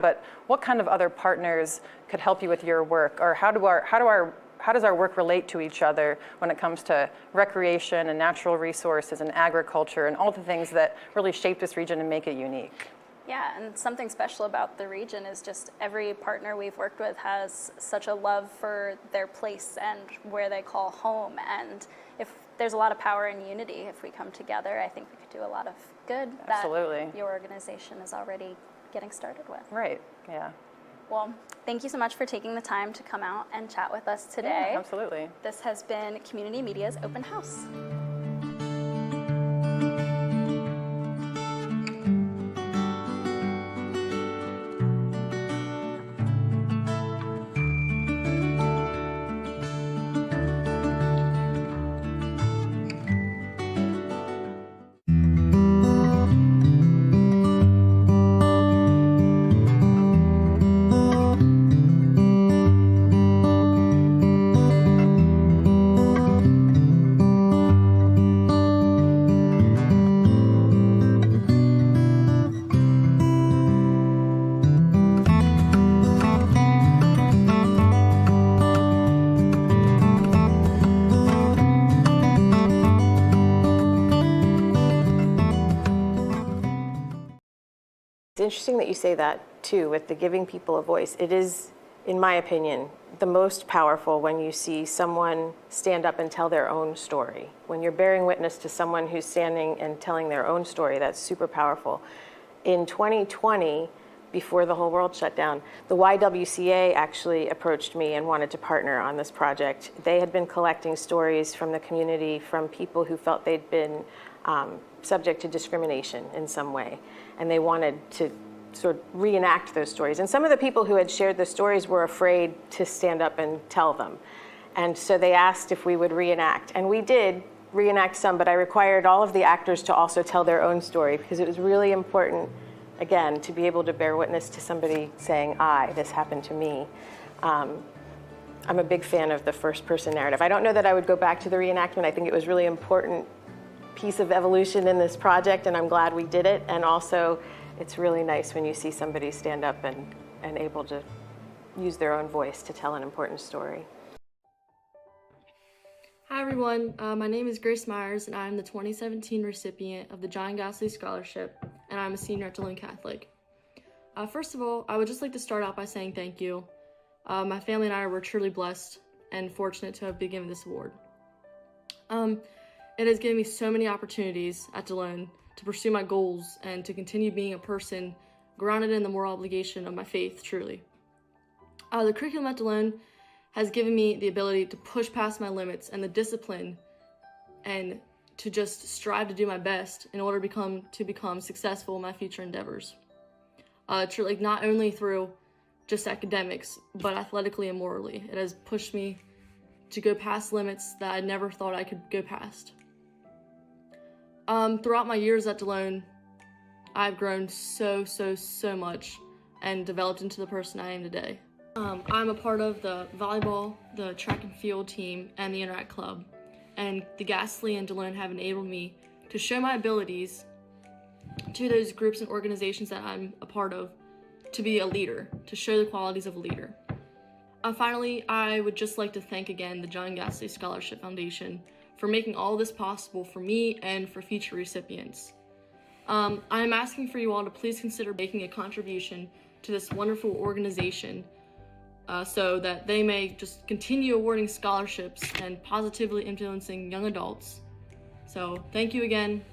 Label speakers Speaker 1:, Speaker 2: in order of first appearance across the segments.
Speaker 1: But what kind of other partners could help you with your work, or how does our work relate to each other when it comes to recreation and natural resources and agriculture and all the things that really shape this region and make it unique?
Speaker 2: Yeah, and something special about the region is just every partner we've worked with has such a love for their place and where they call home. And if there's a lot of power in unity, if we come together, I think we could do a lot of good.
Speaker 1: Absolutely.
Speaker 2: That your organization is already getting started with.
Speaker 1: Right, yeah.
Speaker 2: Well, thank you so much for taking the time to come out and chat with us today.
Speaker 1: Yeah, absolutely.
Speaker 2: This has been Community Media's Open House.
Speaker 3: It's interesting that you say that, too, with the giving people a voice. It is, in my opinion, the most powerful when you see someone stand up and tell their own story. When you're bearing witness to someone who's standing and telling their own story, that's super powerful. In 2020, before the whole world shut down, the YWCA actually approached me and wanted to partner on this project. They had been collecting stories from the community, from people who felt they'd been subject to discrimination in some way. And they wanted to sort of reenact those stories. And some of the people who had shared the stories were afraid to stand up and tell them. And so they asked if we would reenact. And we did reenact some, but I required all of the actors to also tell their own story, because it was really important, again, to be able to bear witness to somebody saying, this happened to me. I'm a big fan of the first person narrative. I don't know that I would go back to the reenactment. I think it was really important piece of evolution in this project, and I'm glad we did it. And also, it's really nice when you see somebody stand up and able to use their own voice to tell an important story.
Speaker 4: Hi everyone, my name is Grace Myers, and I'm the 2017 recipient of the John Gastley Scholarship, and I'm a senior at DeLone Catholic. First of all, I would just like to start out by saying thank you. My family and I were truly blessed and fortunate to have been given this award. It has given me so many opportunities at DeLone to pursue my goals and to continue being a person grounded in the moral obligation of my faith, truly. The curriculum at DeLone has given me the ability to push past my limits and the discipline and to just strive to do my best in order to become successful in my future endeavors. Truly, not only through just academics, but athletically and morally. It has pushed me to go past limits that I never thought I could go past. Throughout my years at DeLone, I've grown so much and developed into the person I am today. I'm a part of the volleyball, the track and field team, and the Interact Club. And the Gastley and DeLone have enabled me to show my abilities to those groups and organizations that I'm a part of to be a leader, to show the qualities of a leader. Finally, I would just like to thank again the John Gastley Scholarship Foundation for making all this possible for me and for future recipients. I am asking for you all to please consider making a contribution to this wonderful organization so that they may just continue awarding scholarships and positively influencing young adults. So thank you again.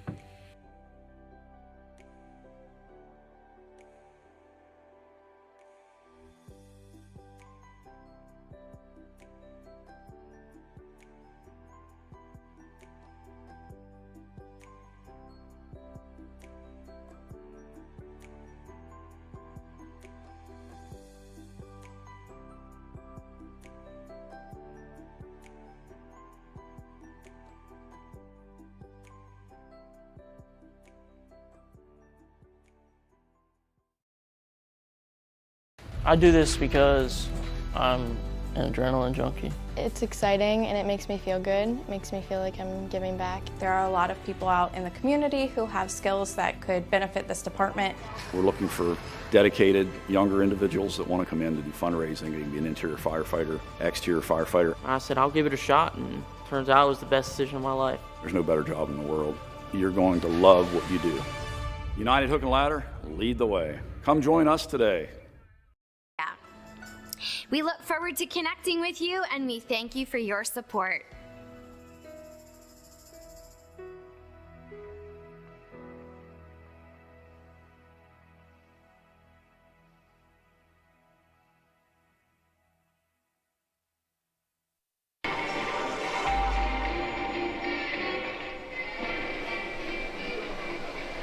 Speaker 5: I do this because I'm an adrenaline junkie. It's exciting and it makes me feel good. It makes me feel like I'm giving back.
Speaker 6: There are a lot of people out in the community who have skills that could benefit this department.
Speaker 7: We're looking for dedicated younger individuals that want to come in to do fundraising. They can be an interior firefighter, exterior firefighter.
Speaker 8: I said, I'll give it a shot, and turns out it was the best decision of my life.
Speaker 7: There's no better job in the world. You're going to love what you do. United Hook and Ladder, lead the way. Come join us today.
Speaker 9: We look forward to connecting with you, and we thank you for your support.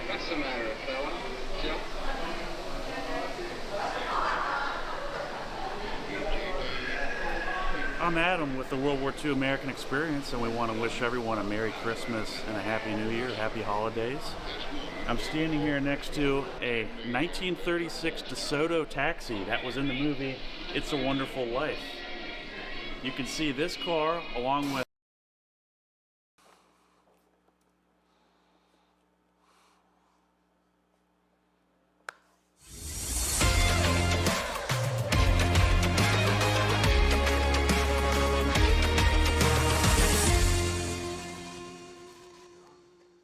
Speaker 10: What's the matter, fella? Jump.
Speaker 11: I'm Adam with the World War II American Experience, and we want to wish everyone a Merry Christmas and a Happy New Year, Happy Holidays. I'm standing here next to a 1936 DeSoto taxi that was in the movie It's a Wonderful Life. You can see this car along with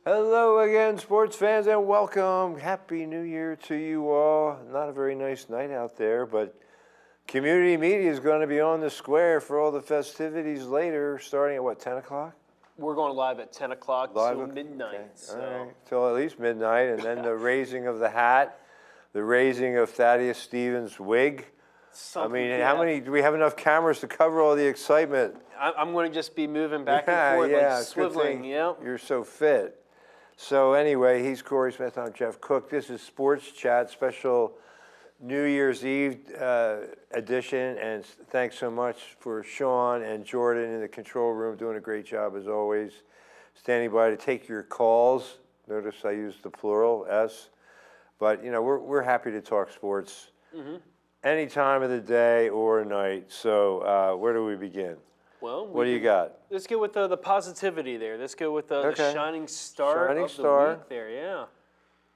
Speaker 12: Hello again, sports fans, and welcome. Happy New Year to you all. Not a very nice night out there, but community media is going to be on the square for all the festivities later, starting at what, 10 o'clock?
Speaker 13: We're going live at 10 o'clock till midnight.
Speaker 12: Okay.
Speaker 13: So.
Speaker 12: All right. Till at least midnight, and then the raising of the hat, the raising of Thaddeus Stevens' wig.
Speaker 13: Something,
Speaker 12: I mean, how many, do we have enough cameras to cover all the excitement?
Speaker 13: I'm going to just be moving back and forth, like swiveling. Yeah,
Speaker 12: you're so fit. So anyway, he's Corey Smith, I'm Jeff Cook. This is Sports Chat, special New Year's Eve edition, and thanks so much for Sean and Jordan in the control room, doing a great job as always, standing by to take your calls. Notice I used the plural, S. But, you know, we're happy to talk sports any time of the day or night. So where do we begin?
Speaker 13: Well,
Speaker 12: what do you got?
Speaker 13: Let's go with the positivity there. Let's go with the shining star of the week there, yeah.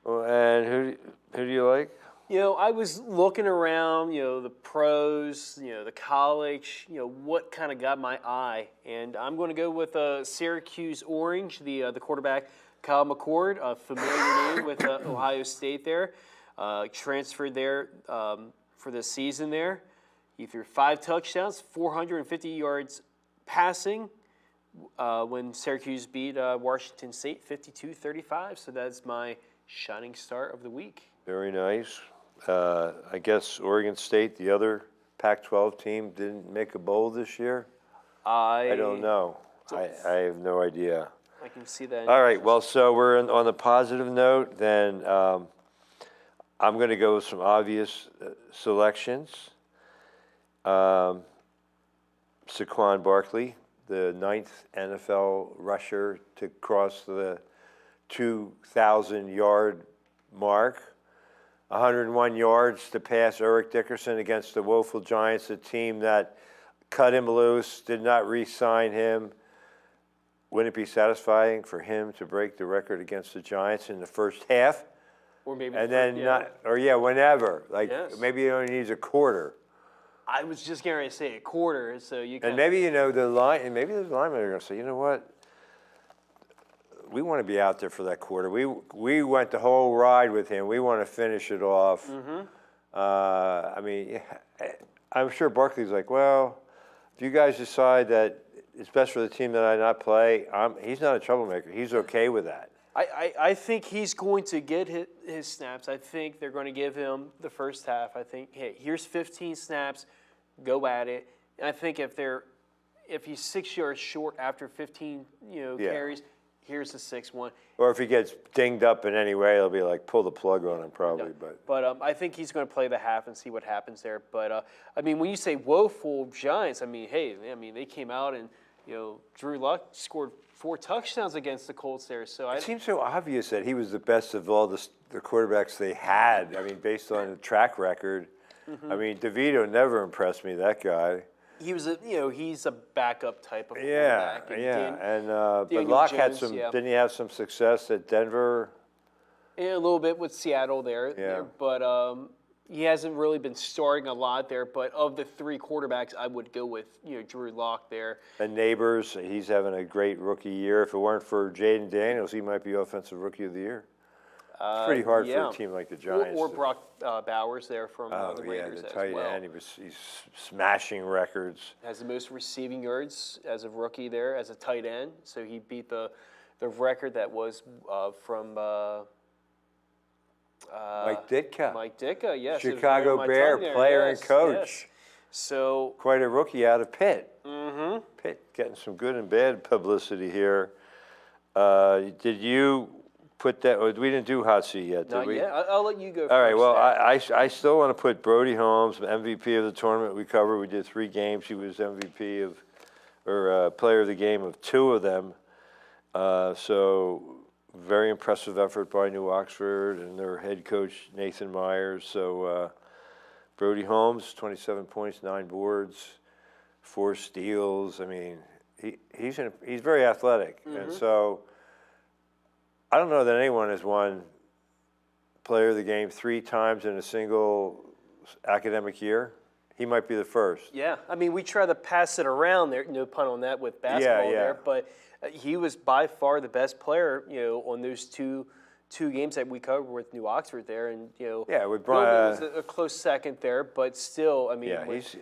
Speaker 12: Well, and who do you like?
Speaker 13: You know, I was looking around, you know, the pros, you know, the college, you know, what kind of got my eye. And I'm going to go with Syracuse Orange, the quarterback, Kyle McCord, a familiar name with Ohio State there. Transferred there for the season there. He threw 5 touchdowns, 450 yards passing when Syracuse beat Washington State 52-35. So that's my shining star of the week.
Speaker 12: Very nice. I guess Oregon State, the other Pac-12 team, didn't make a bowl this year? I don't know. I have no idea.
Speaker 13: I can see that.
Speaker 12: All right, well, so we're on the positive note. Then I'm going to go with some obvious selections. Saquon Barkley, the 9th NFL rusher to cross the 2,000-yard mark. 101 yards to pass Eric Dickerson against the woeful Giants, a team that cut him loose, did not re-sign him. Wouldn't it be satisfying for him to break the record against the Giants in the first half?
Speaker 13: Or maybe
Speaker 12: whenever. Like maybe he only needs a quarter.
Speaker 13: I was just going to say a quarter, so you can.
Speaker 12: And maybe, you know, the linemen are going to say, you know what? We want to be out there for that quarter. We went the whole ride with him. We want to finish it off. I mean, I'm sure Barkley's like, well, if you guys decide that it's best for the team that I not play, he's not a troublemaker. He's okay with that.
Speaker 13: I think he's going to get his snaps. I think they're going to give him the first half. I think, hey, here's 15 snaps, go at it. And I think if he's 6 yards short after 15, carries, here's the 6-1.
Speaker 12: Or if he gets dinged up in any way, it'll be like pull the plug on him probably.
Speaker 13: No. But I think he's going to play the half and see what happens there. But I mean, when you say woeful Giants, I mean, hey, they came out and Drew Luck scored 4 touchdowns against the Colts there. So
Speaker 12: it seems so obvious that he was the best of all the quarterbacks they had. I mean, based on the track record. I mean, DeVito never impressed me, that guy.
Speaker 13: He's a backup type of
Speaker 12: Yeah,
Speaker 13: quarterback.
Speaker 12: and but
Speaker 13: Daniel
Speaker 12: Locke had
Speaker 13: Jones,
Speaker 12: some.
Speaker 13: yeah.
Speaker 12: Didn't he have some success at Denver?
Speaker 13: Yeah, a little bit with Seattle there, but he hasn't really been starting a lot there. But of the three quarterbacks, I would go with Drew Lock there.
Speaker 12: And Neighbors, he's having a great rookie year. If it weren't for Jaden Daniels, he might be Offensive Rookie of the Year. It's pretty hard for a team like the Giants.
Speaker 13: Or Brock Bowers there from the Raiders
Speaker 12: the
Speaker 13: as
Speaker 12: tight
Speaker 13: well.
Speaker 12: end. He's smashing records.
Speaker 13: Has the most receiving yards as a rookie there as a tight end. So he beat the record that was from
Speaker 12: Mike Ditka.
Speaker 13: Mike Ditka, yes.
Speaker 12: Chicago Bear, player and coach.
Speaker 13: Yes. So
Speaker 12: quite a rookie out of Pitt. Mm-hmm. Pitt getting some good and bad publicity here. Did you put that? We didn't do hot seat yet, did
Speaker 13: not
Speaker 12: we?
Speaker 13: yet. I'll let you go.
Speaker 12: All right.
Speaker 13: first
Speaker 12: Well,
Speaker 13: there.
Speaker 12: I still want to put Brody Holmes, MVP of the tournament we covered. We did 3 games. He was MVP or player of the game of 2 of them. So very impressive effort by New Oxford and their head coach Nathan Myers. So Brody Holmes, 27 points, 9 boards, 4 steals. I mean, he's very athletic, and so I don't know that anyone has won player of the game 3 times in a single academic year. He might be the first.
Speaker 13: Yeah, I mean, we try to pass it around there, no pun on that, with basketball there, but he was by far the best player, on those two games that we covered with New Oxford there, and
Speaker 12: with
Speaker 13: Brian was a close second there, but still, I mean,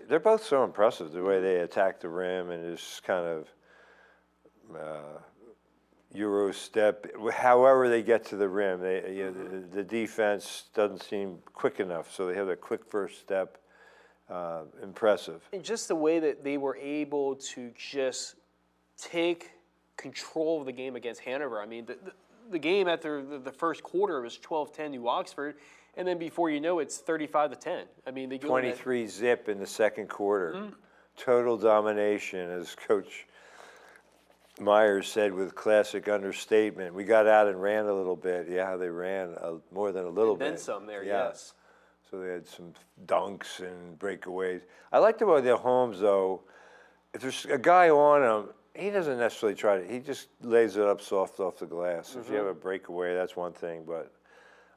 Speaker 12: they're both so impressive the way they attack the rim and this kind of Euro step. However they get to the rim, the defense doesn't seem quick enough, so they have a quick first step. Impressive.
Speaker 13: And just the way that they were able to just take control of the game against Hanover. I mean, the game after the first quarter was 12-10 New Oxford, and then before you know it's 35-10. I mean, they
Speaker 12: 23 zip in the second quarter. Total domination, as Coach Myers said with classic understatement. We got out and ran a little bit. Yeah, they ran more than a little bit.
Speaker 13: And then some there, yes.
Speaker 12: So they had some dunks and breakaways. I liked about their Holmes, though. If there's a guy on him, he doesn't necessarily try to. He just lays it up soft off the glass. If you have a breakaway, that's one thing. But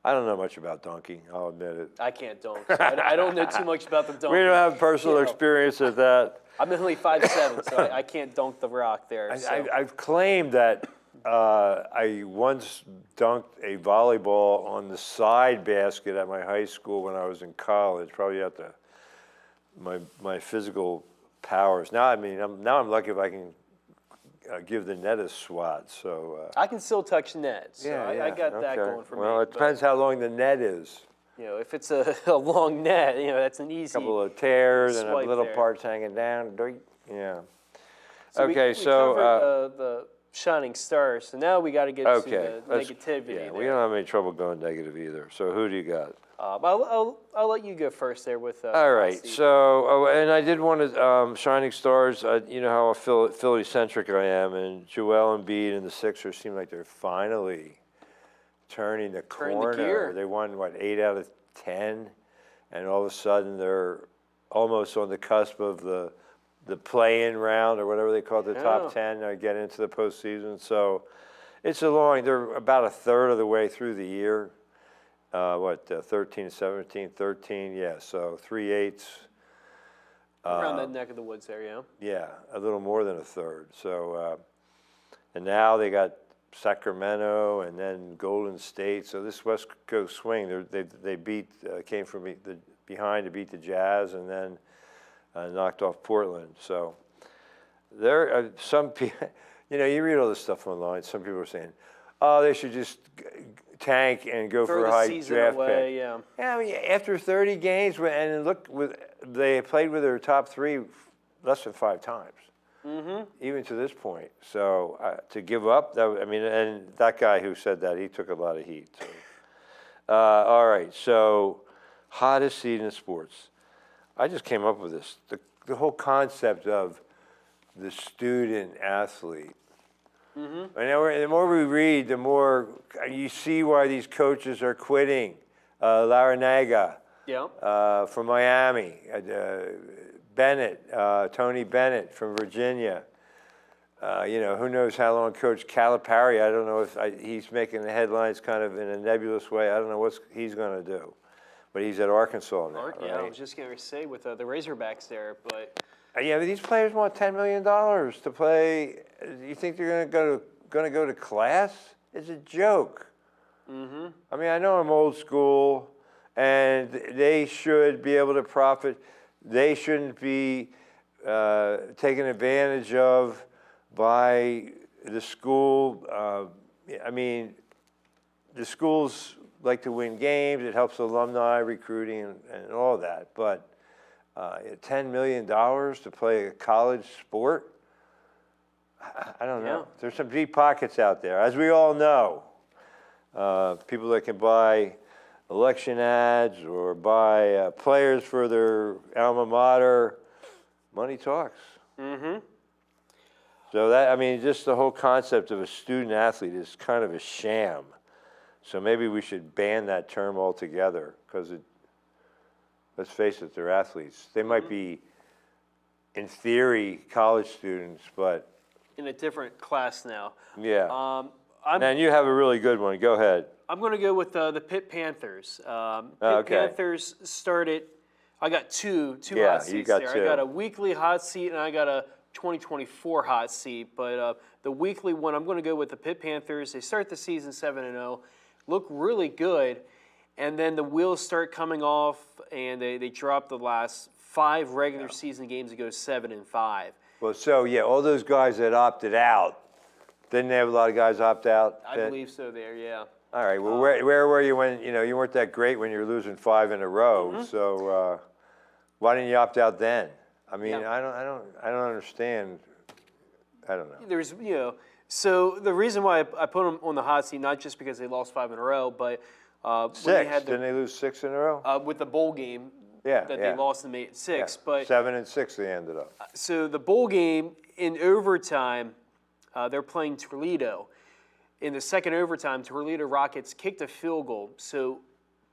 Speaker 12: I don't know much about dunking. I'll admit it.
Speaker 13: I can't dunk. So I don't know too much about the dunk.
Speaker 12: We don't have personal experience at that.
Speaker 13: I'm only 5'7", so I can't dunk the rock there.
Speaker 12: I've claimed that I once dunked a volleyball on the side basket at my high school when I was in college. Probably at my physical powers. Now, I mean, I'm lucky if I can give the net a swat. So
Speaker 13: I can still touch net. So I got that going for me.
Speaker 12: Well, it depends how long the net is.
Speaker 13: If it's a long net, that's an easy.
Speaker 12: Couple of tears and a little
Speaker 13: there.
Speaker 12: parts hanging down. Yeah.
Speaker 13: So
Speaker 12: okay,
Speaker 13: we
Speaker 12: so
Speaker 13: covered, the shining stars. So now we got to get to the negativity.
Speaker 12: Yeah,
Speaker 13: there.
Speaker 12: we don't have any trouble going negative either. So who do you got?
Speaker 13: I'll let you go first there with.
Speaker 12: All right. So, and I did want to shining stars. You know how Philly centric I am, and Joel Embiid and the Sixers seem like they're finally turning the corner.
Speaker 13: gear.
Speaker 12: They won 8 out of 10, and all of a sudden they're almost on the cusp of the play-in round or whatever they call it, the top 10, or get into the postseason. So it's they're about a third of the way through the year. 13, 17, 13, yeah, so 3/8.
Speaker 13: Around that neck of the woods there, yeah.
Speaker 12: Yeah, a little more than a third. So, and now they got Sacramento and then Golden State. So this West Coast swing, they came from behind to beat the Jazz and then knocked off Portland. So there are some people, you read all this stuff online. Some people are saying, oh, they should just tank and go for a high draft pick.
Speaker 13: Yeah,
Speaker 12: I mean, after 30 games, and look, they played with their top 3 less than 5 times, even to this point. So to give up, and that guy who said that, he took a lot of heat. So. All right, so hottest seed in sports. I just came up with this. The whole concept of the student athlete. And the more we read, the more you see why these coaches are quitting. Larinaga from Miami, Bennett, Tony Bennett from Virginia. Who knows how long Coach Calipari, I don't know if he's making the headlines kind of in a nebulous way. I don't know what he's going to do. But he's at Arkansas now, right?
Speaker 13: Yeah, I was just going to say with the Razorbacks there, but...
Speaker 12: Yeah, but these players want $10 million to play. You think they're going to go to class? It's a joke.
Speaker 13: Mm-hmm.
Speaker 12: I mean, I know I'm old school, and they should be able to profit. They shouldn't be taken advantage of by the school. I mean, the schools like to win games. It helps alumni recruiting and all that. But $10 million to play a college sport? I don't know. There's some deep pockets out there, as we all know. People that can buy election ads or buy players for their alma mater. Money talks.
Speaker 13: Mm-hmm.
Speaker 12: So that, I mean, just the whole concept of a student athlete is kind of a sham. So maybe we should ban that term altogether, because let's face it, they're athletes. They might be, in theory, college students, but...
Speaker 13: in a different class now.
Speaker 12: Yeah. Man, you have a really good one. Go ahead.
Speaker 13: I'm going to go with the Pitt Panthers. Panthers started, I got two hot seats
Speaker 12: you got
Speaker 13: there.
Speaker 12: two.
Speaker 13: I got a weekly hot seat and I got a 2024 hot seat. But the weekly one, I'm going to go with the Pitt Panthers. They start the season 7-0, look really good. And then the wheels start coming off and they drop the last 5 regular season games to go 7-5.
Speaker 12: Well, so, yeah, all those guys that opted out, didn't they have a lot of guys opt out?
Speaker 13: I believe so there, yeah.
Speaker 12: All right, well, where were you when, you weren't that great when you were losing 5 in a row, so why didn't you opt out then? I mean, I don't understand. I don't know.
Speaker 13: There's, so the reason why I put them on the hot seat, not just because they lost 5 in a row, but
Speaker 12: didn't they lose 6 in a row?
Speaker 13: With the bowl game they lost and made it 6. But
Speaker 12: 7-6 they ended up.
Speaker 13: So the bowl game in overtime, they're playing Toledo. In the second overtime, Toledo Rockets kicked a field goal. So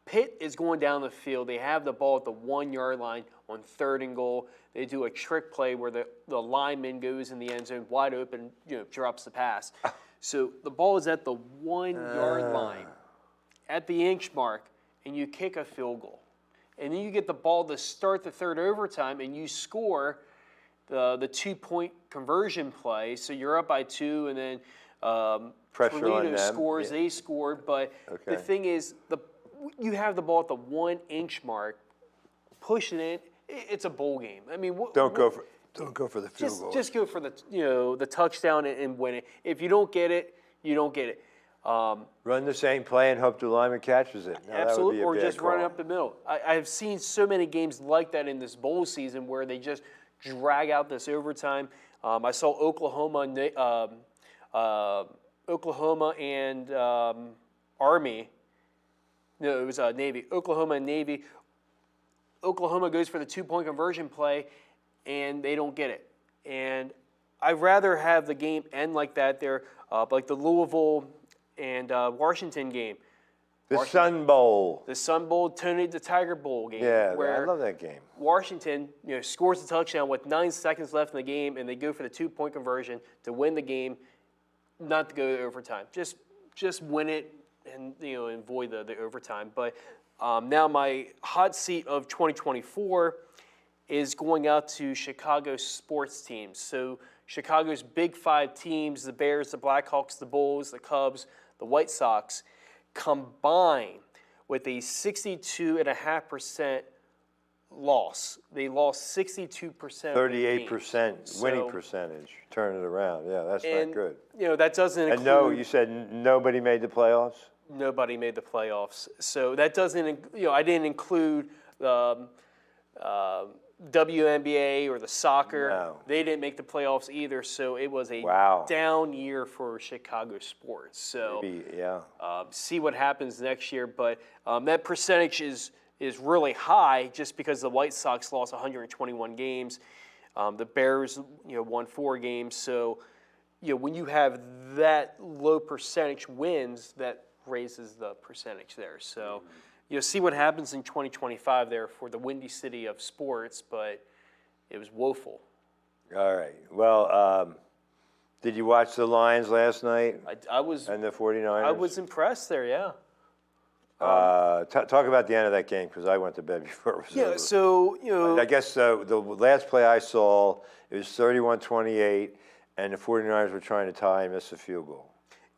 Speaker 13: Pitt is going down the field. They have the ball at the 1-yard line on 3rd and goal. They do a trick play where the lineman goes in the end zone wide open, drops the pass. So the ball is at the 1-yard line, at the inch mark, and you kick a field goal. And then you get the ball to start the 3rd overtime, and you score the 2-point conversion play. So you're up by 2, and then Toledo scores, they scored. But the thing is, you have the ball at the 1-inch mark, pushing it. It's a bowl game. I mean,
Speaker 12: don't go for the field goal.
Speaker 13: Just go for the touchdown and win it. If you don't get it, you don't get it.
Speaker 12: Run the same play and hope the lineman catches it. No,
Speaker 13: absolutely, or just run
Speaker 12: call.
Speaker 13: up the middle. I've seen so many games like that in this bowl season where they just drag out this overtime. I saw Oklahoma and Army. No, it was Navy. Oklahoma and Navy. Oklahoma goes for the 2-point conversion play, and they don't get it. And I'd rather have the game end like that there, like the Louisville and Washington game.
Speaker 12: The Sun Bowl.
Speaker 13: The Sun Bowl, Tony the Tiger Bowl game.
Speaker 12: Yeah,
Speaker 13: where
Speaker 12: I love that game.
Speaker 13: Washington, scores a touchdown with 9 seconds left in the game, and they go for the 2-point conversion to win the game, not to go to overtime. Just win it and avoid the overtime. But now my hot seat of 2024 is going out to Chicago sports teams. So Chicago's Big 5 teams, the Bears, the Blackhawks, the Bulls, the Cubs, the White Sox, combine with a 62.5% loss. They lost 62%.
Speaker 12: 38% winning percentage. Turn it around. Yeah, that's not good.
Speaker 13: That doesn't include.
Speaker 12: And no, you said nobody made the playoffs?
Speaker 13: Nobody made the playoffs. So that doesn't, I didn't include the WNBA or the soccer.
Speaker 12: No.
Speaker 13: They didn't make the playoffs either. So it was a down year for Chicago sports. So see what happens next year. But that percentage is really high just because the White Sox lost 121 games. The Bears, won 4 games. So, when you have that low percentage wins, that raises the percentage there. So you'll see what happens in 2025 there for the Windy City of sports, but it was woeful.
Speaker 12: All right. Well, did you watch the Lions last night?
Speaker 13: I was.
Speaker 12: And the 49ers?
Speaker 13: I was impressed there, yeah.
Speaker 12: Talk about the end of that game, because I went to bed before it was over.
Speaker 13: Yeah, so,
Speaker 12: I guess the last play I saw, it was 31-28, and the 49ers were trying to tie and miss a field goal.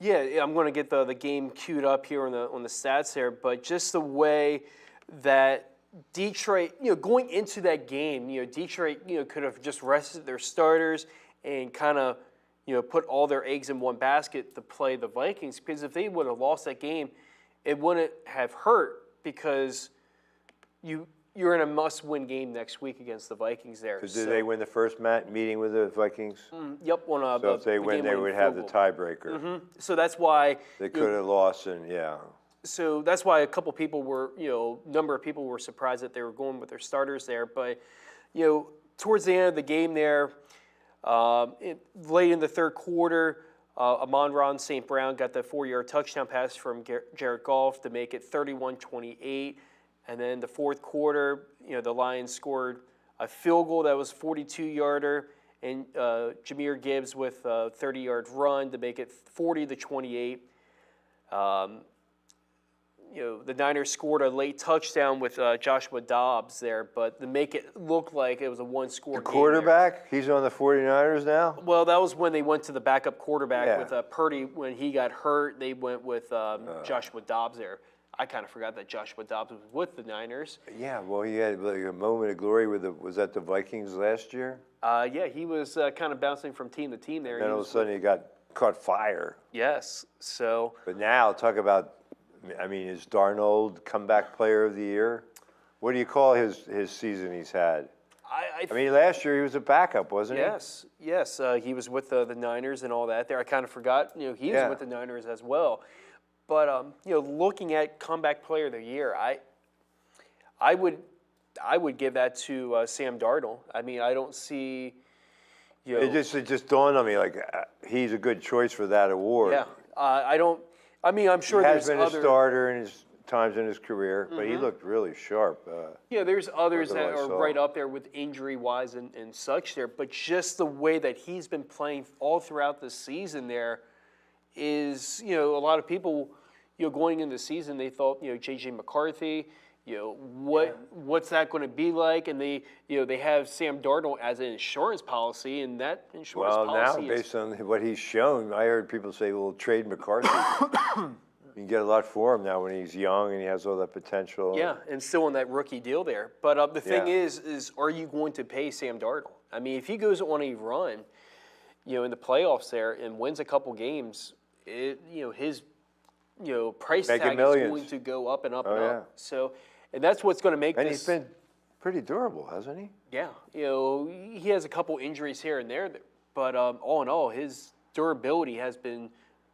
Speaker 13: Yeah, I'm going to get the game queued up here on the stats there, but just the way that Detroit, going into that game, Detroit, could have just rested their starters and kind of, put all their eggs in one basket to play the Vikings, because if they would have lost that game, it wouldn't have hurt, because you're in a must-win game next week against the Vikings there.
Speaker 12: Because did they win the first meeting with the Vikings?
Speaker 13: Yep.
Speaker 12: So if they win, they would have the tiebreaker.
Speaker 13: So that's why
Speaker 12: they could have lost, and yeah.
Speaker 13: So that's why a couple people were, number of people were surprised that they were going with their starters there. But, towards the end of the game there, late in the third quarter, Amon-Ra St. Brown got the 4-yard touchdown pass from Jared Goff to make it 31-28. And then the fourth quarter, the Lions scored a field goal that was 42-yarder, and Jahmyr Gibbs with a 30-yard run to make it 40-28. The Niners scored a late touchdown with Joshua Dobbs there, but to make it look like it was a one-score game.
Speaker 12: The quarterback? He's on the 49ers now?
Speaker 13: Well, that was when they went to the backup quarterback with Purdy. When he got hurt, they went with Joshua Dobbs there. I kind of forgot that Joshua Dobbs was with the Niners.
Speaker 12: Yeah, well, he had like a moment of glory with was that the Vikings last year?
Speaker 13: Yeah, he was kind of bouncing from team to team there.
Speaker 12: And then all of a sudden he caught fire.
Speaker 13: Yes, so.
Speaker 12: But now, talk about, is Darnold comeback player of the year? What do you call his season he's had? Last year he was a backup, wasn't he?
Speaker 13: Yes. He was with the Niners and all that there. I kind of forgot, he was with the Niners as well. But looking at comeback player of the year, I would give that to Sam Darnold. I don't see.
Speaker 12: It just dawned on me he's a good choice for that award.
Speaker 13: Yeah, I don't. I'm sure
Speaker 12: he has
Speaker 13: there's
Speaker 12: been a starter in his times in his career, but he looked really sharp.
Speaker 13: There's others that are right up there with injury-wise and such there, but just the way that he's been playing all throughout the season there is, a lot of people, going into the season, they thought, J.J. McCarthy, what's that going to be like? And they have Sam Darnold as an insurance policy, and that insurance policy
Speaker 12: now, based on what he's shown, I heard people say, well, trade McCarthy. You can get a lot for him now when he's young and he has all that potential.
Speaker 13: Yeah, and still on that rookie deal there. But the thing is are you going to pay Sam Darnold? If he goes on a run, in the playoffs there and wins a couple games, his price tag is going to go up and up and up. So, and that's what's going to make
Speaker 12: this. And he's been pretty durable, hasn't he?
Speaker 13: Yeah, he has a couple injuries here and there, but all in all, his durability has been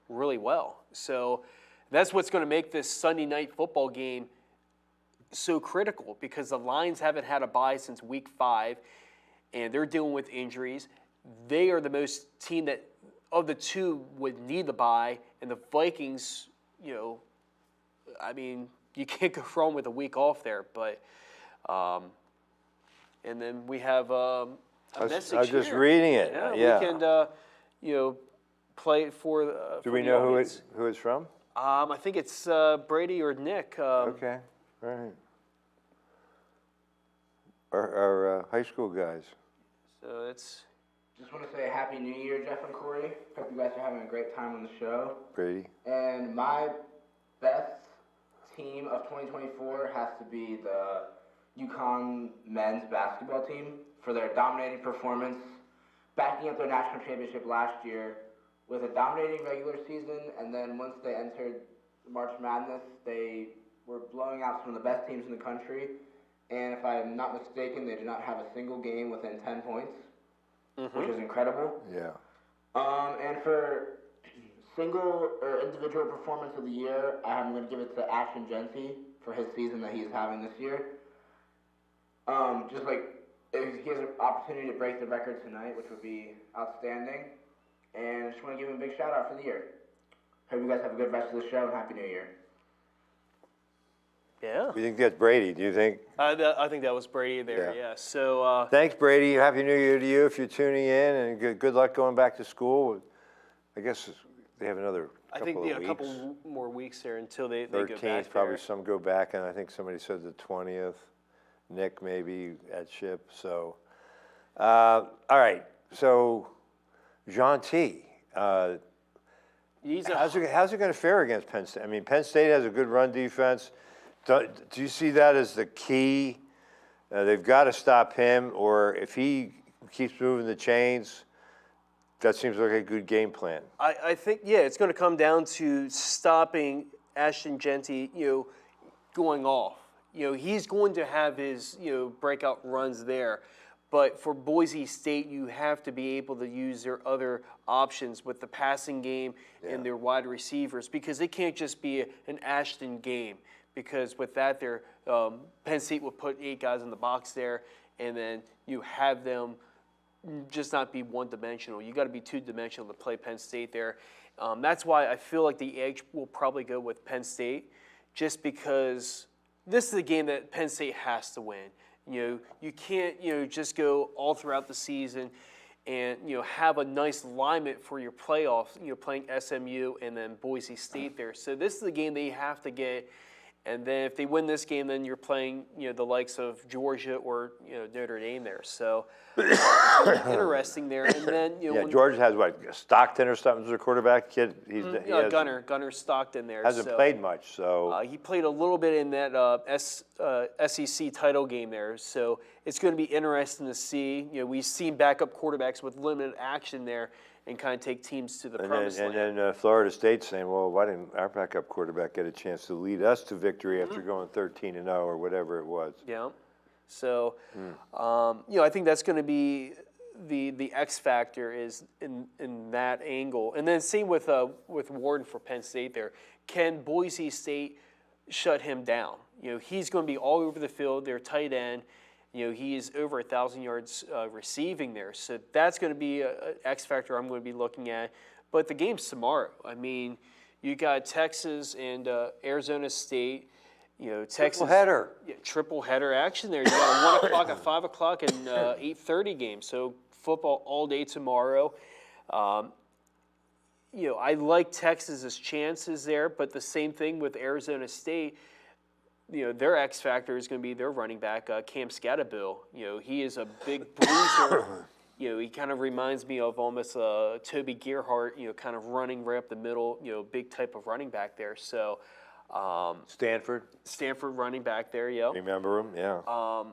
Speaker 13: really well. So that's what's going to make this Sunday night football game so critical, because the Lions haven't had a bye since week 5, and they're dealing with injuries. They are the most team that of the two would need the bye, and the Vikings, you can't go wrong with a week off there. But and then we have a message
Speaker 12: I was just reading it. Yeah.
Speaker 13: We can play it for.
Speaker 12: Do we know who it's from?
Speaker 13: I think it's Brady or Nick.
Speaker 12: Okay, all right. Our high school guys.
Speaker 13: So it's.
Speaker 10: Just want to say Happy New Year, Jeff and Corey. Hope you guys are having a great time on the show.
Speaker 12: Brady.
Speaker 10: And my best team of 2024 has to be the UConn men's basketball team for their dominating performance, backing up their national championship last year with a dominating regular season, and then once they entered March Madness, they were blowing out some of the best teams in the country. And if I'm not mistaken, they did not have a single game within 10 points. Which is incredible.
Speaker 12: Yeah.
Speaker 10: And for single or individual performance of the year, I'm going to give it to Ashton Genty for his season that he's having this year. Just like if he has an opportunity to break the record tonight, which would be outstanding. And I just want to give him a big shout out for the year. Hope you guys have a good rest of the show and Happy New Year.
Speaker 13: Yeah.
Speaker 12: You think that's Brady? Do you think?
Speaker 13: I think that was Brady there. Yeah. So.
Speaker 12: Thanks, Brady. Happy New Year to you if you're tuning in, and good luck going back to school. I guess they have another
Speaker 13: I
Speaker 12: couple
Speaker 13: think
Speaker 12: of
Speaker 13: a
Speaker 12: weeks.
Speaker 13: couple more weeks there until they go
Speaker 12: 13th,
Speaker 13: back
Speaker 12: probably
Speaker 13: there.
Speaker 12: some go back, and I think somebody said the 20th. Nick maybe at Ship. So, all right. So, Jean T. How's it going to fare against Penn State? I mean, Penn State has a good run defense. Do you see that as the key? They've got to stop him, or if he keeps moving the chains, that seems like a good game plan.
Speaker 13: I think, yeah, it's going to come down to stopping Ashton Genty, going off. He's going to have his, breakout runs there. But for Boise State, you have to be able to use their other options with the passing game and their wide receivers, because it can't just be an Ashton game. Because with that, Penn State will put 8 guys in the box there, and then you have them just not be one-dimensional. You got to be two-dimensional to play Penn State there. That's why I feel like the edge will probably go with Penn State, just because this is a game that Penn State has to win. You can't just go all throughout the season and have a nice alignment for your playoffs. Playing SMU and then Boise State there. So this is the game they have to get. And then if they win this game, then you're playing, the likes of Georgia or, Notre Dame there. So it's gonna be interesting there. And then,
Speaker 12: Georgia has what, Stockton or something as a quarterback kid?
Speaker 13: Gunner Stockton there.
Speaker 12: Hasn't played much, so.
Speaker 13: He played a little bit in that SEC title game there. So it's going to be interesting to see. We've seen backup quarterbacks with limited action there and kind of take teams to the promised land.
Speaker 12: And then Florida State saying, well, why didn't our backup quarterback get a chance to lead us to victory after going 13-0 or whatever it was?
Speaker 13: Yeah. So, I think that's going to be the X factor is in that angle. And then same with Warden for Penn State there. Can Boise State shut him down? He's going to be all over the field. Their tight end. He is over 1,000 yards receiving there. So that's going to be an X factor I'm going to be looking at. But the game's tomorrow. I mean, you got Texas and Arizona State. Texas.
Speaker 12: Triple header.
Speaker 13: Yeah, triple header action there. You got a 1 o'clock, a 5 o'clock, and 8:30 game. So football all day tomorrow. I like Texas's chances there, but the same thing with Arizona State. Their X factor is going to be their running back, Cam Scatterbill. He is a big bruiser. He kind of reminds me of almost Toby Gerhart, kind of running right up the middle, big type of running back there. So
Speaker 12: Stanford
Speaker 13: running back there, yeah.
Speaker 12: Remember him? Yeah.
Speaker 13: I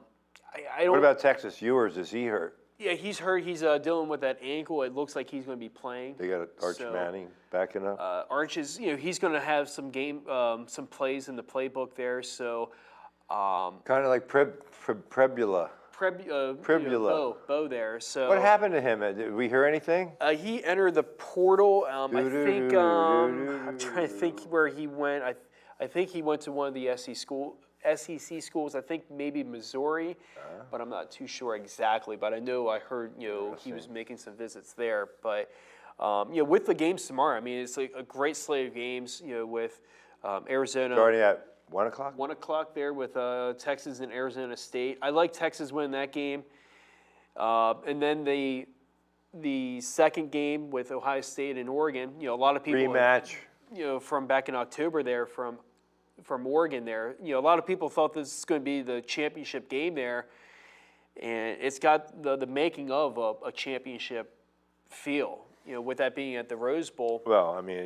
Speaker 13: don't.
Speaker 12: What about Texas Ewers? Is he hurt?
Speaker 13: Yeah, he's hurt. He's dealing with that ankle. It looks like he's going to be playing.
Speaker 12: They got Arch Manning backing up.
Speaker 13: Arch is, he's going to have some some plays in the playbook there. So,
Speaker 12: kind of like Prebula.
Speaker 13: Bo there. So
Speaker 12: what happened to him? Did we hear anything?
Speaker 13: He entered the portal. I think I'm trying to think where he went. I think he went to one of the SEC schools. I think maybe Missouri, but I'm not too sure exactly. But I know I heard he was making some visits there. But with the games tomorrow, I mean it's like a great slate of games. With Arizona
Speaker 12: starting at 1 o'clock.
Speaker 13: 1 o'clock there with Texas and Arizona State. I like Texas winning that game, and then the second game with Ohio State and Oregon. A lot of people
Speaker 12: rematch.
Speaker 13: From back in October there from Oregon there. A lot of people thought this was going to be the championship game there, and it's got the making of a championship feel, with that being at the Rose Bowl.
Speaker 12: Well, I mean,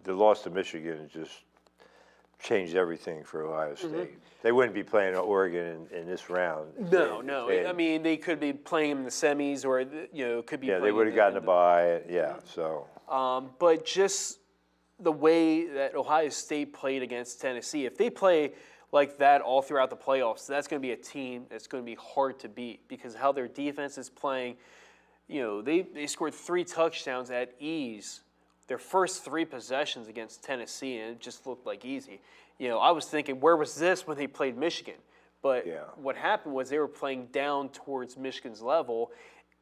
Speaker 12: the loss to Michigan just changed everything for Ohio State. Mm-hmm. They wouldn't be playing Oregon in this round.
Speaker 13: No. I mean, they could be playing in the semis, or could be.
Speaker 12: Yeah,
Speaker 13: playing
Speaker 12: they would have gotten a bye. Yeah, so.
Speaker 13: But just the way that Ohio State played against Tennessee, if they play like that all throughout the playoffs, that's going to be a team that's going to be hard to beat because how their defense is playing. They scored 3 touchdowns at ease their first 3 possessions against Tennessee, and it just looked like easy. I was thinking, where was this when they played Michigan? But what happened was they were playing down towards Michigan's level,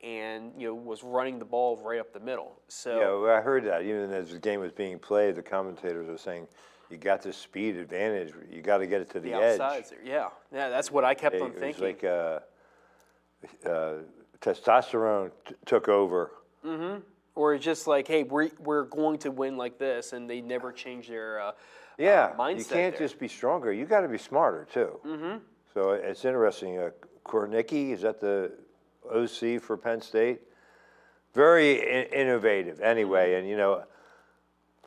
Speaker 13: and was running the ball right up the middle. So
Speaker 12: I heard that even as the game was being played, the commentators were saying, you got the speed advantage. You got to get it to the edge.
Speaker 13: outsides there. Yeah, that's what I kept on
Speaker 12: It was
Speaker 13: thinking.
Speaker 12: like testosterone took over.
Speaker 13: Or it's just like, hey, we're going to win like this, and they never change their
Speaker 12: Yeah,
Speaker 13: mindset.
Speaker 12: you can't
Speaker 13: there.
Speaker 12: just be stronger. You got to be smarter too. So it's interesting. Kornicki, is that the OC for Penn State? Very innovative anyway. And, you know,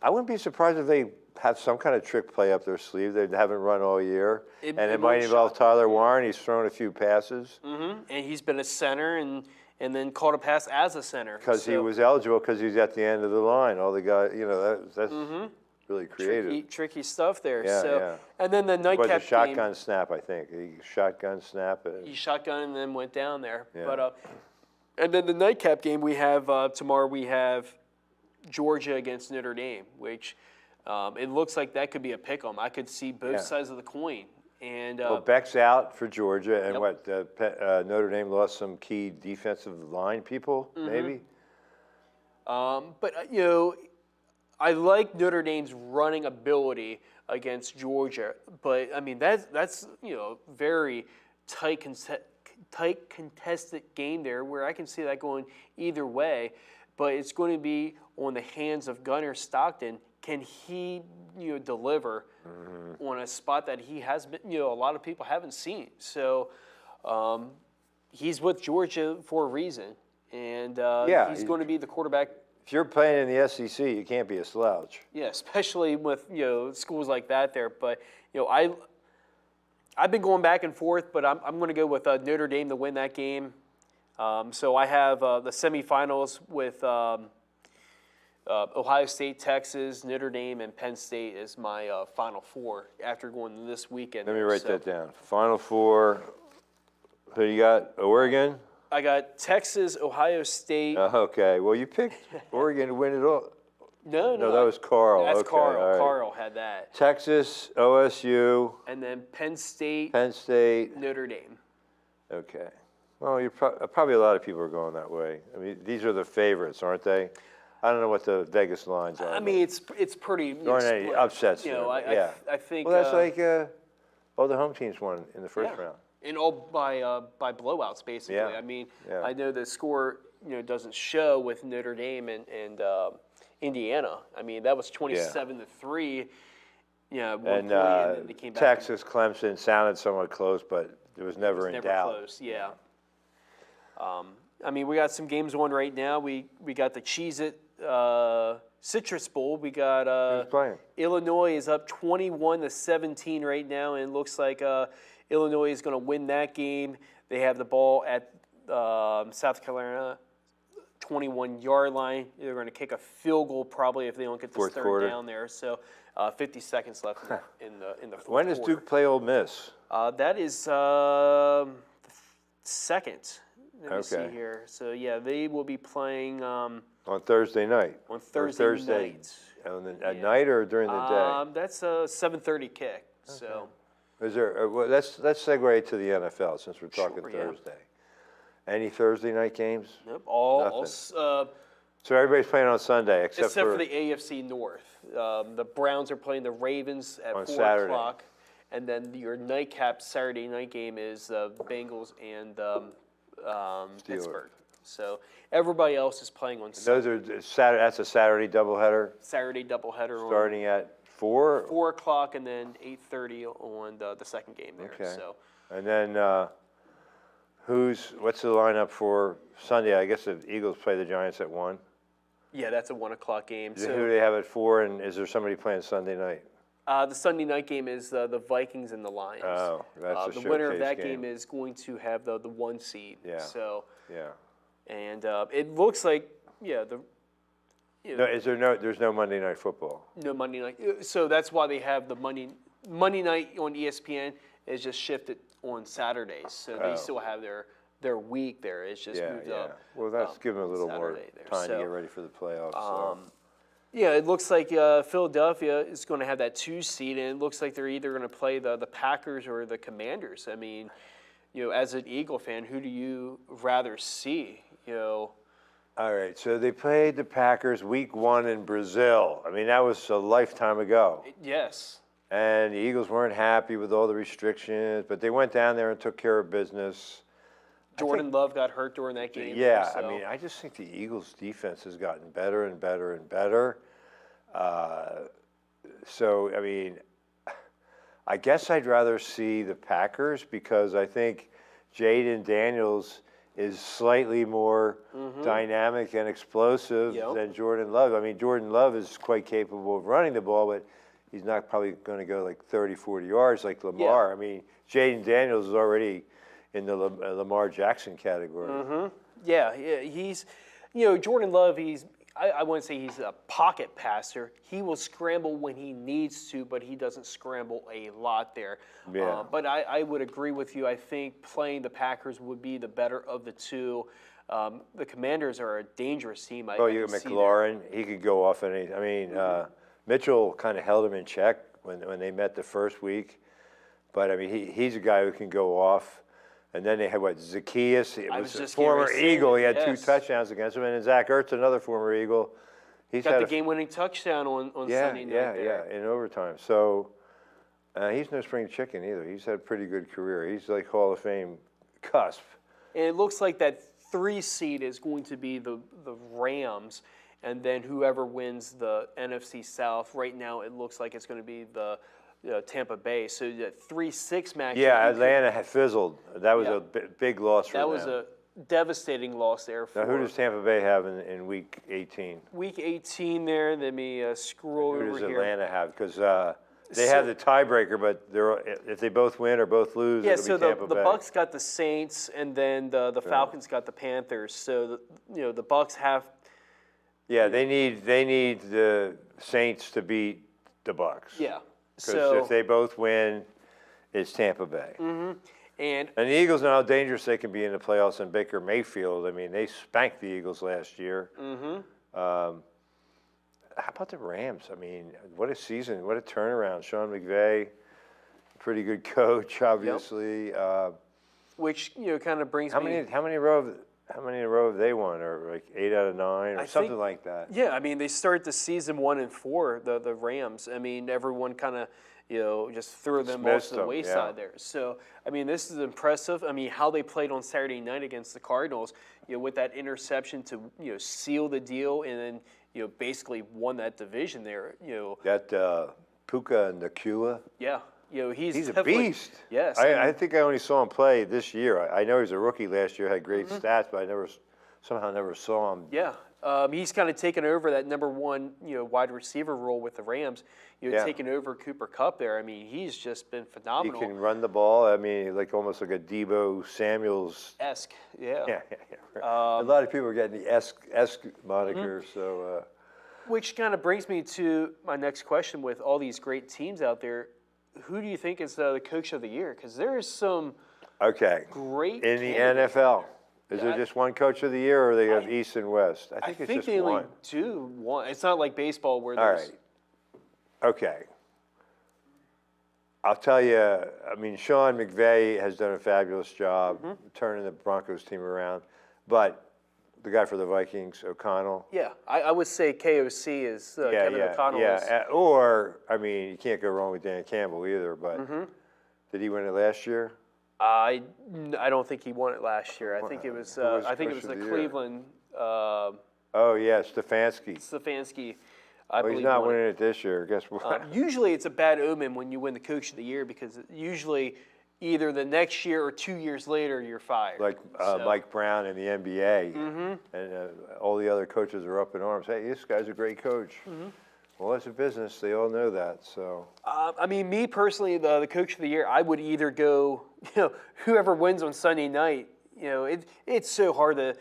Speaker 12: I wouldn't be surprised if they have some kind of trick play up their sleeve they haven't run all year.
Speaker 13: It
Speaker 12: It might
Speaker 13: won't
Speaker 12: involve
Speaker 13: shock
Speaker 12: Tyler Warren. He's thrown a few passes
Speaker 13: And he's been a center and then caught a pass as a center.
Speaker 12: because he
Speaker 13: So,
Speaker 12: was eligible because he's at the end of the line. All the guys, you know, that's really creative.
Speaker 13: tricky stuff there.
Speaker 12: Yeah,
Speaker 13: so,
Speaker 12: yeah.
Speaker 13: And then the
Speaker 12: It was a
Speaker 13: nightcap
Speaker 12: shotgun
Speaker 13: game,
Speaker 12: snap, I think. He shotgun snap.
Speaker 13: he shotgun and then went down there.
Speaker 12: Yeah.
Speaker 13: But and then the nightcap game we have tomorrow. We have Georgia against Notre Dame, which it looks like that could be a pick 'em. I could see both
Speaker 12: Yeah.
Speaker 13: sides of the coin. And
Speaker 12: Well, Beck's out for Georgia, and
Speaker 13: Yep.
Speaker 12: Notre Dame lost some key defensive line people, maybe?
Speaker 13: But you know, I like Notre Dame's running ability against Georgia, but I mean that's you know very tight contested game there where I can see that going either way, but it's going to be on the hands of Gunnar Stockton. Can he deliver on a spot that he has been a lot of people haven't seen? So he's with Georgia for a reason, and he's going to be the quarterback.
Speaker 12: If you're playing in the SEC, you can't be a slouch.
Speaker 13: Yeah, especially with schools like that there. But I've been going back and forth, but I'm going to go with Notre Dame to win that game. So I have the semifinals with Ohio State, Texas, Notre Dame, and Penn State as my Final Four after going this weekend.
Speaker 12: Let me write that down. Final Four. Who you got? Oregon?
Speaker 13: I got Texas, Ohio State.
Speaker 12: Okay. Well, you picked Oregon to win it all.
Speaker 13: No,
Speaker 12: that was Carl.
Speaker 13: That's
Speaker 12: Okay,
Speaker 13: Carl.
Speaker 12: all right.
Speaker 13: Carl had that.
Speaker 12: Texas, OSU.
Speaker 13: And then Penn State,
Speaker 12: Penn State.
Speaker 13: Notre Dame.
Speaker 12: Okay. Well, you're probably a lot of people are going that way. I mean, these are the favorites, aren't they? I don't know what the Vegas lines are.
Speaker 13: I mean, it's pretty.
Speaker 12: There aren't any
Speaker 13: split.
Speaker 12: upsets there,
Speaker 13: I,
Speaker 12: but yeah.
Speaker 13: I think.
Speaker 12: Well, that's like all the home teams won in the first round.
Speaker 13: And all by blowouts, basically.
Speaker 12: Yeah.
Speaker 13: I mean,
Speaker 12: Yeah.
Speaker 13: I know the score doesn't show with Notre Dame and Indiana. I mean, that was 27-3. Yeah, at one
Speaker 12: And
Speaker 13: point, and then they came back.
Speaker 12: Texas, Clemson sounded somewhat close, but it was never in
Speaker 13: never
Speaker 12: doubt.
Speaker 13: close. Yeah. I mean, we got some games on right now. We got the Cheez-It Citrus Bowl. We got
Speaker 12: Who's playing?
Speaker 13: Illinois is up 21-17 right now, and it looks like Illinois is going to win that game. They have the ball at South Carolina 21-yard line. They're going to kick a field goal probably if they don't get the
Speaker 12: Fourth
Speaker 13: third
Speaker 12: quarter.
Speaker 13: down there. So 50 seconds left in the fourth
Speaker 12: When does
Speaker 13: quarter.
Speaker 12: Duke play Ole Miss?
Speaker 13: That is second. Let me see
Speaker 12: Okay.
Speaker 13: here. So yeah, they will be playing
Speaker 12: On Thursday night?
Speaker 13: on
Speaker 12: Or
Speaker 13: Thursday night.
Speaker 12: At night or during the day?
Speaker 13: That's a 7:30 kick. So
Speaker 12: Is there? Well, let's segue to the NFL since we're talking
Speaker 13: Sure, yeah.
Speaker 12: Thursday. Any Thursday night games?
Speaker 13: nope, all
Speaker 12: Nothing.
Speaker 13: so
Speaker 12: everybody's playing on Sunday except
Speaker 13: for the AFC North. The Browns are playing the Ravens at
Speaker 12: On
Speaker 13: 4
Speaker 12: Saturday.
Speaker 13: o'clock, and then your nightcap Saturday night game is the Bengals and Pittsburgh. So everybody else is playing on
Speaker 12: those are Saturday. That's a Saturday doubleheader
Speaker 13: Saturday doubleheader on
Speaker 12: starting at 4.
Speaker 13: 4 o'clock and then 8:30 on the second game there.
Speaker 12: Okay.
Speaker 13: So
Speaker 12: And then what's the lineup for Sunday? I guess the Eagles play the Giants at 1.
Speaker 13: yeah, that's a 1 o'clock game.
Speaker 12: Who do
Speaker 13: So
Speaker 12: they have at 4? And is there somebody playing Sunday night?
Speaker 13: the Sunday night game is the Vikings and the Lions.
Speaker 12: Oh, that's a
Speaker 13: the winner of
Speaker 12: showcase
Speaker 13: that
Speaker 12: game.
Speaker 13: game is going to have the 1 seed.
Speaker 12: Yeah.
Speaker 13: So
Speaker 12: Yeah.
Speaker 13: and it looks like
Speaker 12: There's no Monday Night Football.
Speaker 13: no Monday night. So that's why they have the Monday night on ESPN is just shifted on Saturdays. So they still have their week there. It's just moved up.
Speaker 12: Well, that's giving them a little more
Speaker 13: Saturday there.
Speaker 12: time to
Speaker 13: So,
Speaker 12: get ready for the playoffs. so.
Speaker 13: Yeah, it looks like Philadelphia is going to have that 2 seed, and it looks like they're either going to play the Packers or the Commanders. I mean, as an Eagle fan, who do you rather see?
Speaker 12: All right, so they played the Packers week 1 in Brazil. I mean, that was a lifetime ago.
Speaker 13: Yes.
Speaker 12: And the Eagles weren't happy with all the restrictions, but they went down there and took care of business.
Speaker 13: Jordan Love got hurt during that game.
Speaker 12: Yeah,
Speaker 13: so.
Speaker 12: I mean, I just think the Eagles' defense has gotten better and better and better. So, I mean, I guess I'd rather see the Packers because I think Jaden Daniels is slightly more dynamic and explosive than Jordan Love. I mean, Jordan Love is quite capable of running the ball, but he's not probably going to go like 30, 40 yards like Lamar.
Speaker 13: Yeah.
Speaker 12: I mean, Jaden Daniels is already in the Lamar Jackson category.
Speaker 13: Yeah, he's, Jordan Love, I wouldn't say he's a pocket passer. He will scramble when he needs to, but he doesn't scramble a lot there.
Speaker 12: Yeah.
Speaker 13: But I would agree with you. I think playing the Packers would be the better of the two. The Commanders are a dangerous team.
Speaker 12: You got McLaurin. He could go off any. I mean, Mitchell kind of held him in check when they met the first week. But, I mean, he's a guy who can go off. And then they had, Zacchaeus. It was a former Eagle. He had 2 touchdowns against him. And then Zach Ertz, another former Eagle. He's
Speaker 13: got the game-winning touchdown on Sunday night there.
Speaker 12: In overtime. So he's no spring chicken either. He's had a pretty good career. He's like Hall of Fame cusp.
Speaker 13: And it looks like that 3 seed is going to be the Rams. And then whoever wins the NFC South, right now it looks like it's going to be the Tampa Bay. So that 3-6 match.
Speaker 12: Yeah, Atlanta had fizzled. That was a big loss for them.
Speaker 13: That was a devastating loss there.
Speaker 12: Now, who does Tampa Bay have in Week 18?
Speaker 13: Week 18 there. Let me scroll over here.
Speaker 12: Who does Atlanta have? Because they have the tiebreaker, but if they both win or both lose, it'll be Tampa Bay.
Speaker 13: The Bucks got the Saints, and then the Falcons got the Panthers. So the Bucks have.
Speaker 12: Yeah, they need the Saints to beat the Bucks.
Speaker 13: Yeah.
Speaker 12: Because if they both win, it's Tampa Bay.
Speaker 13: And
Speaker 12: the Eagles know how dangerous they can be in the playoffs in Baker Mayfield. I mean, they spanked the Eagles last year. How about the Rams? I mean, what a season, what a turnaround. Sean McVay, pretty good coach, obviously.
Speaker 13: Which kind of brings
Speaker 12: How many in a row have they won? Or like 8 out of 9 or something like that?
Speaker 13: Yeah, I mean, they start the season 1-4, the Rams. I mean, everyone kind of, just threw them off to the wayside there. So, I mean, this is impressive. I mean, how they played on Saturday night against the Cardinals, with that interception to, seal the deal and then, basically won that division there,
Speaker 12: That Puka Nacua.
Speaker 13: Yeah. He's
Speaker 12: a beast.
Speaker 13: Yes.
Speaker 12: I think I only saw him play this year. I know he was a rookie last year, had great stats, but I somehow never saw him.
Speaker 13: Yeah. He's kind of taken over that number 1, wide receiver role with the Rams. Taking over Cooper Kupp there. I mean, he's just been phenomenal.
Speaker 12: He can run the ball. I mean, almost like a Deebo Samuels-esque.
Speaker 13: Yeah.
Speaker 12: A lot of people are getting the esque moniker. So,
Speaker 13: which kind of brings me to my next question. With all these great teams out there, who do you think is the coach of the year? Because there is some great
Speaker 12: in the
Speaker 13: candidates.
Speaker 12: NFL. Is there just one coach of the year, or they have East and West? I think it's just
Speaker 13: they
Speaker 12: one.
Speaker 13: only do one. It's not like baseball where
Speaker 12: All
Speaker 13: there's.
Speaker 12: right. Okay. I'll tell you, I mean, Sean McVay has done a fabulous job turning the Broncos team around, but the guy for the Vikings, O'Connell.
Speaker 13: Yeah, I would say KOC is Kevin O'Connell.
Speaker 12: Yeah, or, I mean, you can't go wrong with Dan Campbell either, but did he win it last year?
Speaker 13: I don't think he won it last year. I think it was the Cleveland.
Speaker 12: Oh yeah, Stefanski.
Speaker 13: I believe
Speaker 12: he's not winning it this year. Guess what?
Speaker 13: Usually it's a bad omen when you win the Coach of the Year because usually either the next year or 2 years later you're fired.
Speaker 12: Like Mike Brown in the NBA, and all the other coaches are up in arms. Hey, this guy's a great coach. Well, it's a business. They all know that. So.
Speaker 13: I mean, me personally, the Coach of the Year, I would either go, whoever wins on Sunday night. It's so hard to,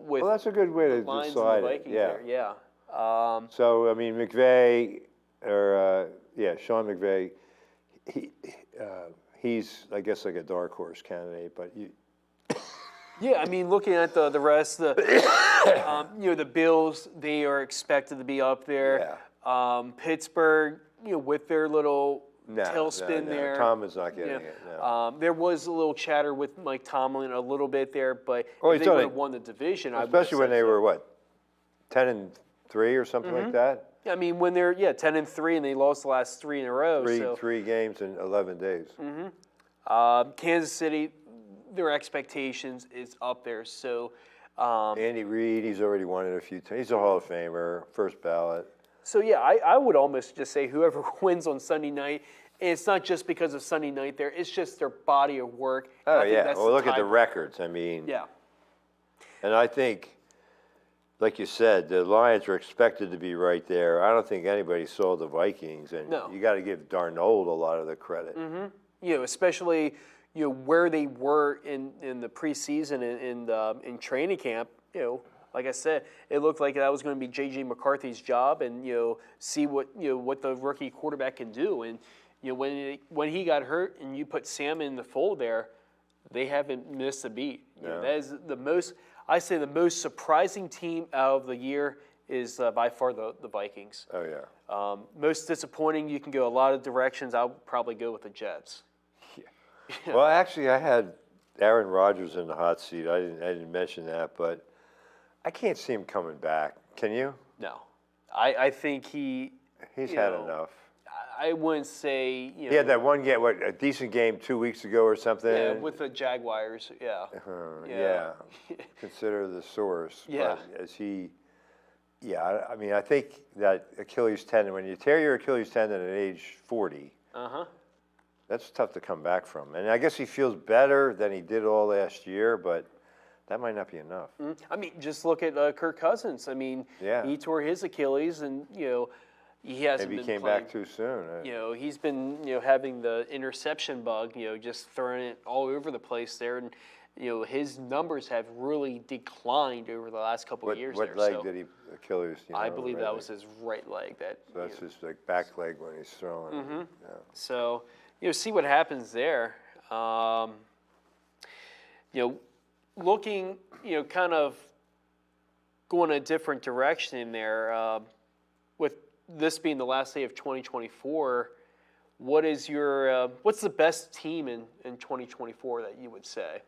Speaker 13: with.
Speaker 12: Well, that's a good way to decide it.
Speaker 13: Yeah.
Speaker 12: So I mean, McVay, Sean McVay, he's I guess like a dark horse candidate, but you.
Speaker 13: Yeah, I mean, looking at the rest, the Bills, they are expected to be up there.
Speaker 12: Yeah.
Speaker 13: Pittsburgh, with their little tailspin there.
Speaker 12: Tom is not getting
Speaker 13: Yeah.
Speaker 12: it. No.
Speaker 13: There was a little chatter with Mike Tomlin a little bit there, but
Speaker 12: Oh,
Speaker 13: if
Speaker 12: he's
Speaker 13: they
Speaker 12: done
Speaker 13: would
Speaker 12: it.
Speaker 13: have won the division,
Speaker 12: Especially when they were what, 10-3 or something
Speaker 13: Mm-hmm.
Speaker 12: like that.
Speaker 13: I mean, when they're 10-3 and they lost the last 3 in a row. So
Speaker 12: Three games in 11 days.
Speaker 13: Kansas City, their expectations is up there. So
Speaker 12: Andy Reid, he's already won it a few times. He's a Hall of Famer, first ballot.
Speaker 13: So yeah, I would almost just say whoever wins on Sunday night, and it's not just because of Sunday night there, it's just their body of work. And I
Speaker 12: Oh
Speaker 13: think
Speaker 12: yeah.
Speaker 13: that's
Speaker 12: Well, look at the
Speaker 13: tie-
Speaker 12: records. I mean,
Speaker 13: Yeah.
Speaker 12: and I think, like you said, the Lions were expected to be right there. I don't think anybody saw the Vikings, and
Speaker 13: No.
Speaker 12: you got to give Darnold a lot of the credit.
Speaker 13: You know, especially where they were in the preseason and in training camp. You know, like I said, it looked like that was going to be J.J. McCarthy's job, and see what the rookie quarterback can do. And when he got hurt, and you put Sam in the fold there, they haven't missed a beat. That is the most. I say the most surprising team out of the year is by far the Vikings.
Speaker 12: Oh yeah.
Speaker 13: Most disappointing, you can go a lot of directions. I'll probably go with the Jets.
Speaker 12: Well, actually, I had Aaron Rodgers in the hot seat. I didn't mention that, but I can't see him coming back. Can you?
Speaker 13: No, I think he's
Speaker 12: had enough.
Speaker 13: I wouldn't say
Speaker 12: He had that one game, a decent game 2 weeks ago or something.
Speaker 13: Yeah, with the Jaguars. Yeah.
Speaker 12: Yeah. Consider the source.
Speaker 13: Yeah.
Speaker 12: But as he, I mean, I think that Achilles tendon, when you tear your Achilles tendon at age 40, that's tough to come back from. And I guess he feels better than he did all last year, but that might not be enough.
Speaker 13: I mean, just look at Kirk Cousins. I mean, he tore his Achilles, and he hasn't
Speaker 12: Maybe he
Speaker 13: been
Speaker 12: came
Speaker 13: playing.
Speaker 12: back too soon.
Speaker 13: He's been having the interception bug. Just throwing it all over the place there, and his numbers have really declined over the last couple of years.
Speaker 12: What
Speaker 13: there,
Speaker 12: leg
Speaker 13: so
Speaker 12: did he Achilles?
Speaker 13: I believe that was his right leg.
Speaker 12: So that's his back leg when he's throwing. Yeah.
Speaker 13: So see what happens there. Looking, kind of going a different direction in there. With this being the last day of 2024, what is your what's the best team in 2024 that you would say?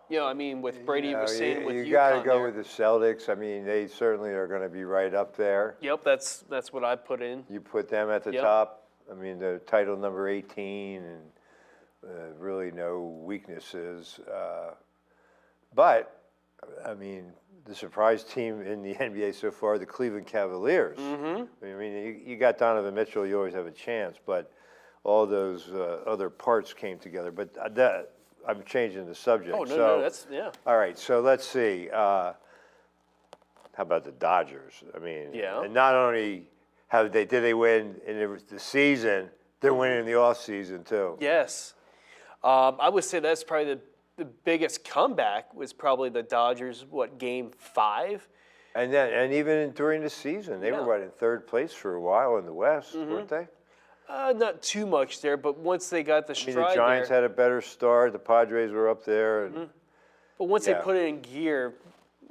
Speaker 13: I mean, with Brady was saying with
Speaker 12: you got to
Speaker 13: UConn
Speaker 12: go
Speaker 13: there.
Speaker 12: with the Celtics. I mean, they certainly are going to be right up there.
Speaker 13: Yep, that's what I put in.
Speaker 12: You put them at the
Speaker 13: Yep.
Speaker 12: top. I mean, the title number 18, and really no weaknesses. But I mean, the surprise team in the NBA so far, the Cleveland Cavaliers. I mean, you got Donovan Mitchell, you always have a chance, but all those other parts came together. But I'm changing the subject.
Speaker 13: Oh, no,
Speaker 12: so,
Speaker 13: that's, yeah.
Speaker 12: All right, so let's see. How about the Dodgers? I mean, and not only did they win in the season, they're winning in the off season too.
Speaker 13: Yes. I would say that's probably the biggest comeback was probably the Dodgers, game 5?
Speaker 12: And even during the season, they were in third place for a while in the West, weren't they?
Speaker 13: Not too much there, but once they got the
Speaker 12: I mean,
Speaker 13: stride
Speaker 12: the Giants
Speaker 13: there,
Speaker 12: had a better start. The Padres were up there. And,
Speaker 13: but once they put it in gear,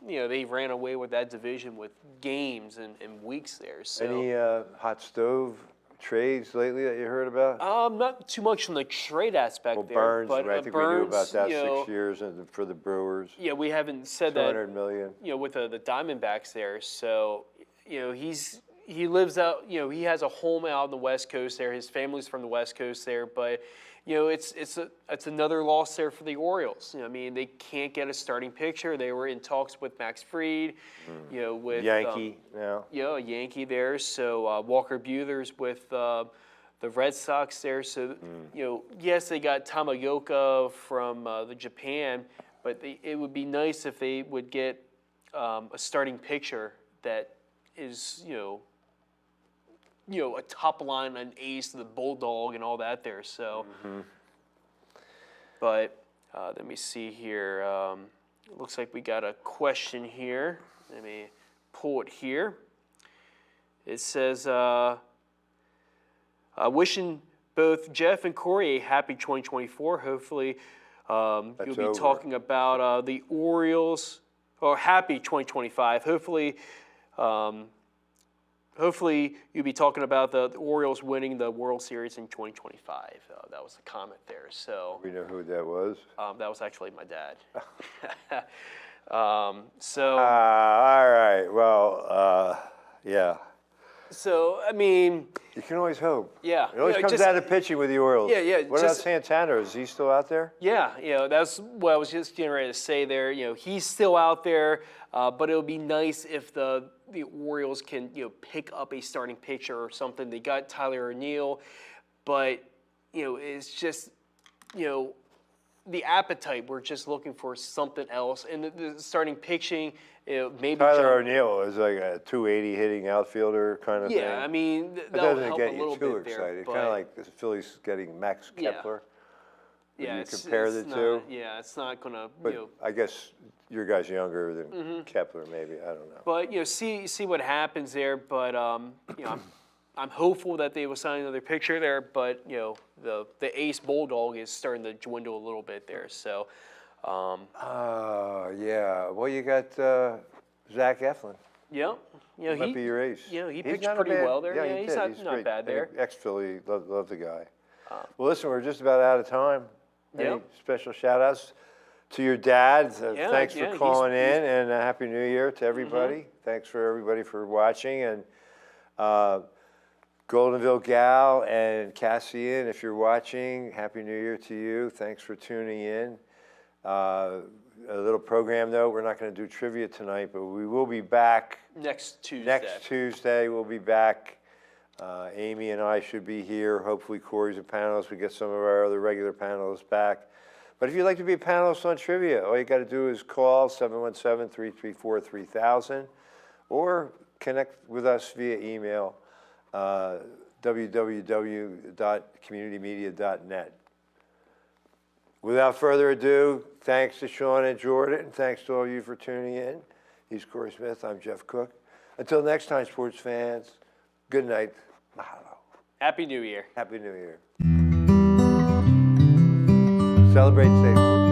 Speaker 13: they ran away with that division with games and weeks there. So.
Speaker 12: Any hot stove trades lately that you heard about?
Speaker 13: Not too much from the trade aspect there.
Speaker 12: Burns,
Speaker 13: but,
Speaker 12: I think
Speaker 13: Burns,
Speaker 12: we knew about that 6 years for the Brewers.
Speaker 13: Yeah, we haven't said that.
Speaker 12: $200 million.
Speaker 13: With the Diamondbacks there. So, he lives out, he has a home out on the West Coast there. His family's from the West Coast there, but it's another loss there for the Orioles. I mean, they can't get a starting pitcher. They were in talks with Max Fried, with
Speaker 12: Yankee now.
Speaker 13: a Yankee there. So Walker Buehler's with the Red Sox there. So yes, they got Tamayoka from the Japan, but it would be nice if they would get a starting pitcher that is a top line, an ace, the bulldog, and all that there. So, but let me see here. It looks like we got a question here. Let me pull it here. It says, wishing both Jeff and Corey a happy 2024. Hopefully, you'll be talking about the Orioles, or happy 2025. Hopefully, hopefully you'll be talking about the Orioles winning the World Series in 2025. That was the comment there. So
Speaker 12: We know who that was.
Speaker 13: that was actually my dad.
Speaker 12: All right. Well, yeah.
Speaker 13: So I mean,
Speaker 12: you can always hope.
Speaker 13: Yeah.
Speaker 12: It always comes down to pitching with the Orioles.
Speaker 13: Yeah.
Speaker 12: What about Santana? Is he still out there?
Speaker 13: Yeah, that's what I was just getting ready to say there. He's still out there, but it would be nice if the Orioles can, pick up a starting pitcher or something. They got Tyler O'Neill, but, it's just, the appetite. We're just looking for something else. And the starting pitching, maybe
Speaker 12: Tyler O'Neill is like a 280 hitting outfielder kind of thing.
Speaker 13: Yeah, I mean,
Speaker 12: That
Speaker 13: that
Speaker 12: doesn't
Speaker 13: would help
Speaker 12: get
Speaker 13: a
Speaker 12: you
Speaker 13: little
Speaker 12: too
Speaker 13: bit there.
Speaker 12: excited. Kind of like the Phillies getting Max Kepler. Would you compare the two?
Speaker 13: Yeah, it's not going to,
Speaker 12: But I guess your guy's younger than Kepler, maybe. I don't know.
Speaker 13: But see what happens there. But I'm hopeful that they will sign another pitcher there. But the ace Bulldog is starting to dwindle a little bit there. So.
Speaker 12: Yeah. Well, you got Zach Eflin.
Speaker 13: Yeah.
Speaker 12: He might be your ace.
Speaker 13: He pitched pretty well there. Yeah, he's not bad there.
Speaker 12: Ex-Philly, love the guy. Well, listen, we're just about out of time. Any special shout-outs to your dad? Thanks for calling in, and a Happy New Year to everybody. Thanks for everybody for watching. And Goldenville Gal and Cassian, if you're watching, Happy New Year to you. Thanks for tuning in. A little program, though. We're not going to do trivia tonight, but we will be back.
Speaker 13: Next Tuesday.
Speaker 12: Next Tuesday, we'll be back. Amy and I should be here. Hopefully Corey's a panelist. We get some of our other regular panelists back. But if you'd like to be a panelist on trivia, all you got to do is call 717-334-3000 or connect with us via email, www.communitymedia.net. Without further ado, thanks to Sean and Jordan, and thanks to all of you for tuning in. He's Corey Smith. I'm Jeff Cook. Until next time, sports fans, good night. Mahalo.
Speaker 13: Happy New Year.
Speaker 12: Happy New Year. Celebrate safely.